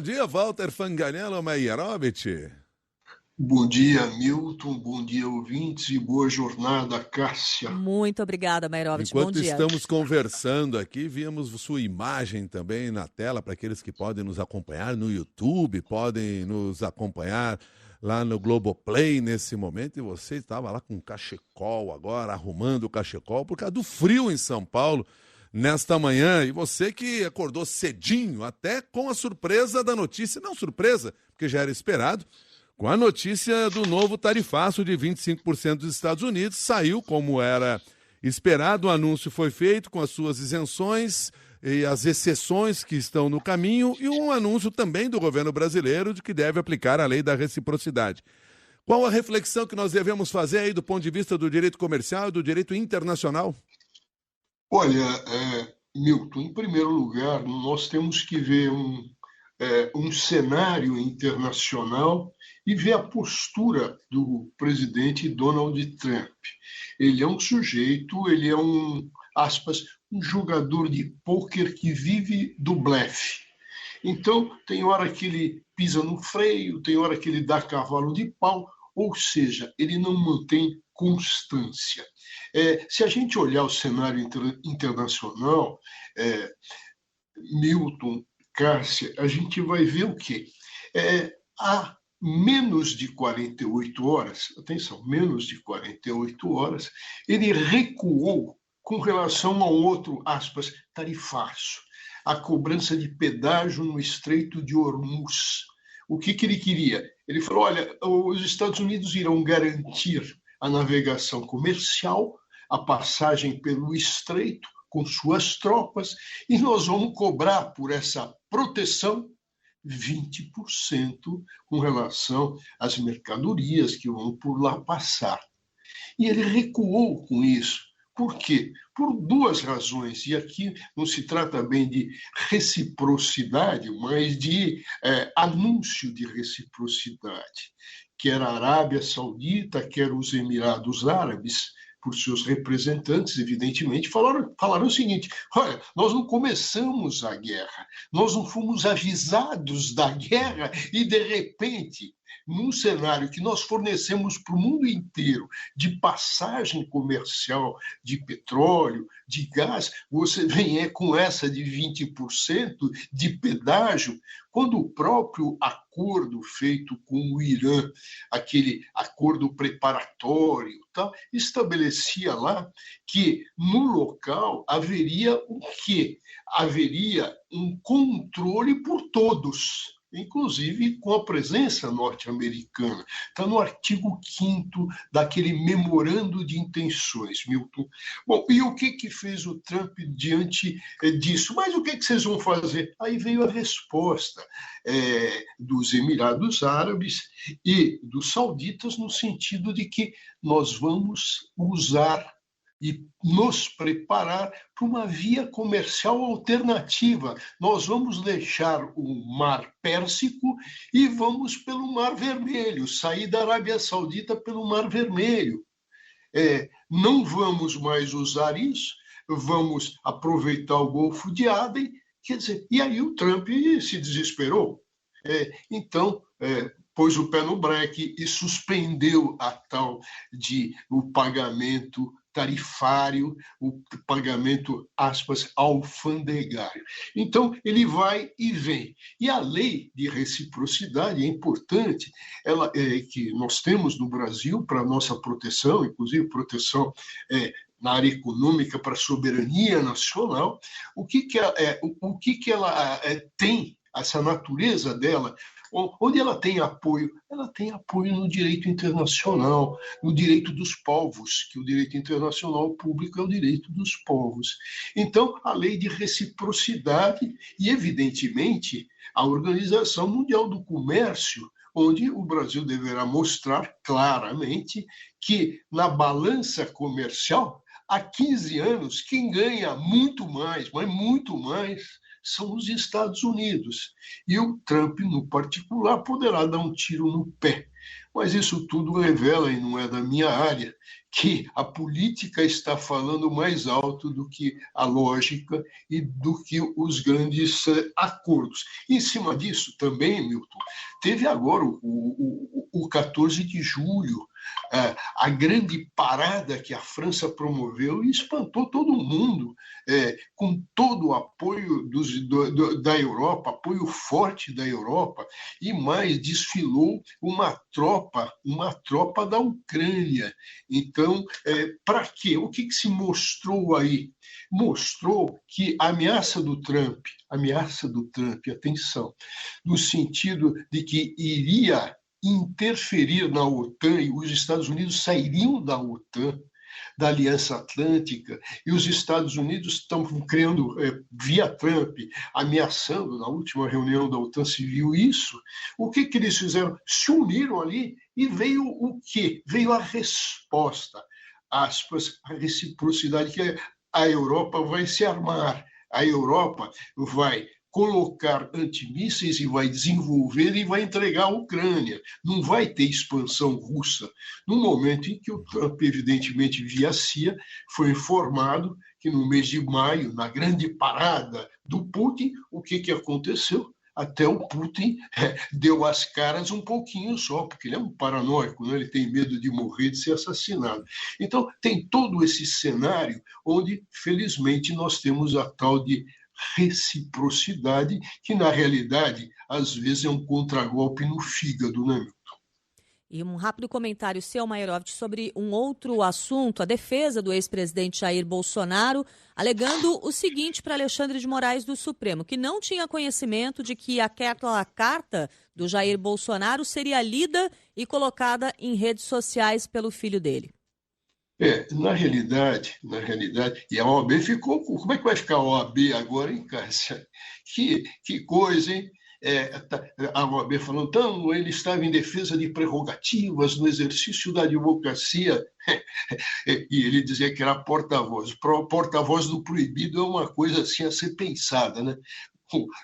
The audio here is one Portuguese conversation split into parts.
dia, Walter Fanganello Meyerovitch. Bom dia, Milton. Bom dia, ouvintes. E boa jornada, Cássia. Muito obrigada, Meyerovitch. Bom Enquanto dia. estamos conversando aqui, vimos sua imagem também na tela para aqueles que podem nos acompanhar no YouTube, podem nos acompanhar lá no Globoplay nesse momento. E você estava lá com cachecol agora, arrumando o cachecol por causa do frio em São Paulo nesta manhã. E você que acordou cedinho, até com a surpresa da notícia, não surpresa, porque já era esperado, com a notícia do novo tarifaço de 25% dos Estados Unidos, saiu como era esperado, o anúncio foi feito com as suas isenções e as exceções que estão no caminho e um anúncio também do governo brasileiro de que deve aplicar a lei da reciprocidade. Qual a reflexão que nós devemos fazer aí do ponto de vista do direito comercial e do direito internacional? Olha, Milton, em primeiro lugar, nós temos que ver um cenário internacional e ver a postura do presidente Donald Trump. Ele é um sujeito, ele é aspas, um jogador de pôquer que vive do blefe. Então, tem hora que ele pisa no freio, tem hora que ele dá cavalo de pau, ou seja, ele não mantém constância. Se a gente olhar o cenário internacional, Milton, Cássia, a gente vai ver o quê? Há menos de 48 horas, atenção, menos de 48 horas, ele recuou com relação ao outro, aspas, tarifaço, a cobrança de pedágio no Estreito de Hormuz. O que ele queria? Ele falou, olha, os Estados Unidos irão garantir a navegação comercial, a passagem pelo Estreito com suas tropas, e nós vamos cobrar por essa proteção 20% com relação às mercadorias que vão por lá passar. E ele recuou com isso. Por quê? Por duas razões, e aqui não se trata bem de reciprocidade, mas de anúncio de reciprocidade. Quer a Arábia Saudita, quer os Emirados Árabes, por seus representantes, evidentemente, falaram o seguinte, olha, nós não começamos a guerra, nós não fomos avisados da guerra e, de repente, num cenário que nós fornecemos para o mundo inteiro de passagem comercial de petróleo, de gás, você vem com essa de 20% de pedágio, quando o próprio acordo feito com o Irã, aquele acordo preparatório, estabelecia lá que no local haveria o quê? Haveria um controle por todos, inclusive com a presença norte-americana. Está no artigo 5º daquele memorando de intenções, Milton. Bom, e o que fez o Trump diante disso? Mas o que vocês vão fazer? Aí veio a resposta dos Emirados Árabes e dos sauditas, no sentido de que nós vamos usar e nos preparar para uma via comercial alternativa. Nós vamos deixar o Mar Pérsico e vamos pelo Mar Vermelho, sair da Arábia Saudita pelo Mar Vermelho. Não vamos mais usar isso, vamos aproveitar o Golfo de Aden, quer dizer, e aí o Trump se desesperou. Então, pôs o pé no breque e suspendeu a tal de o pagamento tarifário, o pagamento, aspas, alfandegário. Então, ele vai e vem. E a lei de reciprocidade é importante, ela que nós temos no Brasil para a nossa proteção, inclusive proteção na área econômica para a soberania nacional. O que ela tem, essa natureza dela? Onde ela tem apoio? Ela tem apoio no direito internacional, no direito dos povos, que o direito internacional público é o direito dos povos. Então, a lei de reciprocidade e, evidentemente, a Organização Mundial do Comércio, onde o Brasil deverá mostrar claramente que, na balança comercial, há 15 anos, quem ganha muito mais, mas muito mais, são os Estados Unidos. E o Trump, no particular, poderá dar um tiro no pé. Mas isso tudo revela, e não é da minha área, que a política está falando mais alto do que a lógica e do que os grandes acordos. Em cima disso também, Milton, teve agora o 14 de julho, a grande parada que a França promoveu e espantou todo mundo, com todo o apoio da Europa, apoio forte da Europa, e mais, desfilou uma tropa da Ucrânia. Então, para quê? O que se mostrou aí? Mostrou que a ameaça do Trump, atenção, no sentido de que iria interferir na OTAN e os Estados Unidos sairiam da OTAN, da Aliança Atlântica, e os Estados Unidos estão criando, via Trump, ameaçando, na última reunião da OTAN se viu isso. O que eles fizeram? Se uniram ali e veio o quê? Veio a resposta, aspas, a reciprocidade, que a Europa vai se armar, a Europa vai colocar antimísseis e vai desenvolver e vai entregar a Ucrânia. Não vai ter expansão russa. No momento em que o Trump, evidentemente, via CIA, foi informado que no mês de maio, na grande parada do Putin, o que aconteceu? Até o Putin deu as caras um pouquinho só, porque ele é um paranoico, né? Ele tem medo de morrer, de ser assassinado. Então, tem todo esse cenário onde, felizmente, nós temos a tal de reciprocidade, que na realidade às vezes é um contragolpe no fígado, né, Milton? E um rápido comentário seu, Maierovitch, sobre um outro assunto, a defesa do ex-presidente Jair Bolsonaro, alegando o seguinte para Alexandre de Moraes do Supremo, que não tinha conhecimento de que aquela carta do Jair Bolsonaro seria lida e colocada em redes sociais pelo filho dele. Na realidade, e a OAB ficou. Como é que vai ficar a OAB agora, hein, Cássia? Que coisa, hein? A OAB falando, então, ele estava em defesa de prerrogativas no exercício da advocacia, e ele dizia que era porta-voz. Porta-voz do proibido é uma coisa assim a ser pensada, né?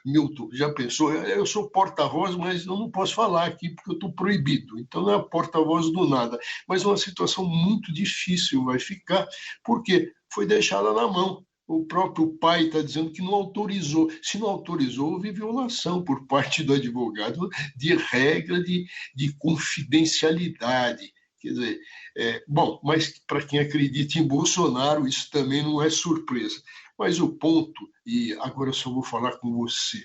Milton, já pensou? Eu sou porta-voz, mas eu não posso falar aqui porque eu estou proibido. Então não é porta-voz do nada. Mas uma situação muito difícil vai ficar, porque foi deixada na mão. O próprio pai está dizendo que não autorizou. Se não autorizou, houve violação por parte do advogado de regra de confidencialidade. Quer dizer, mas para quem acredita em Bolsonaro, isso também não é surpresa. Mas o ponto, e agora eu só vou falar com você,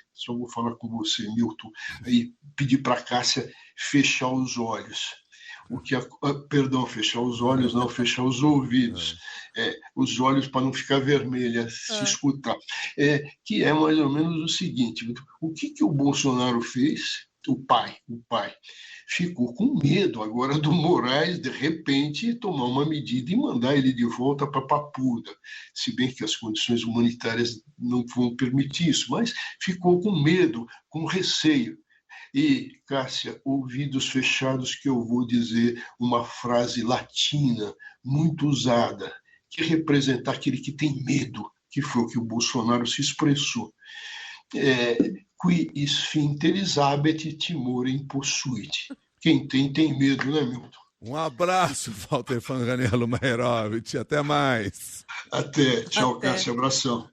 Milton, e pedir para a Cássia fechar os olhos. Fechar os olhos, não, fechar os ouvidos. Os olhos para não ficar vermelha, se escutar. Que é mais ou menos o seguinte, o que o Bolsonaro fez? O pai ficou com medo agora do Moraes, de repente, tomar uma medida e mandar ele de volta para Papuda, se bem que as condições humanitárias não vão permitir isso, mas ficou com medo, com receio. E, Cássia, ouvidos fechados que eu vou dizer uma frase latina muito usada, que representa aquele que tem medo, que foi o que o Bolsonaro se expressou. Qui esfinteris habet timorem possuit. Quem tem medo, né, Milton? Um abraço, Walter Fanganello Maierovitch. Até mais. Até. Tchau, Cássia. Abração.